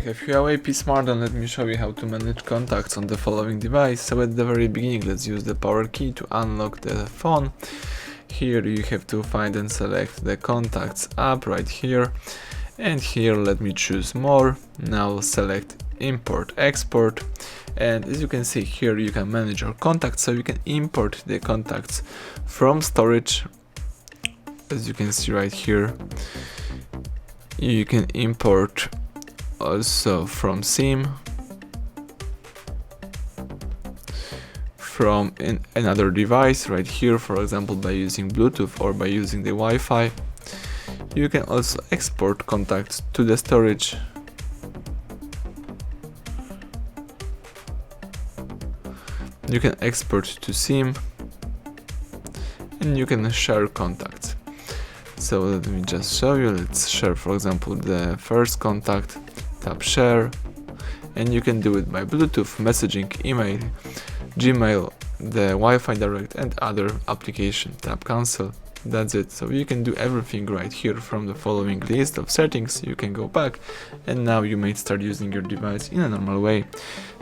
have HUAWEI P Smart, and let me show you how to manage contacts on the following device. So at the very beginning, let's use the power key to unlock the phone. Here you have to find and select the contacts app right here, and here let me choose more. Now select import export, and as you can see here you can manage your contacts, so you can import the contacts from storage. As you can see right here, you can import also from SIM, from another device right here, for example by using Bluetooth or by using the Wi-Fi. You can also export contacts to the storage. You can export to SIM, and you can share contacts. So let me just show you. Let's share, for example, the first contact. Tap share, and you can do it by Bluetooth, messaging, email, Gmail, the Wi-Fi direct, and other application. Tap cancel. That's it. So you can do everything right here from the following list of settings. You can go back, and now you may start using your device in a normal way.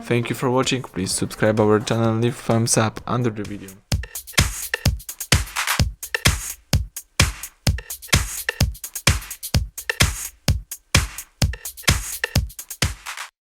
Thank you for watching. Please subscribe our channel and leave thumbs up under the video.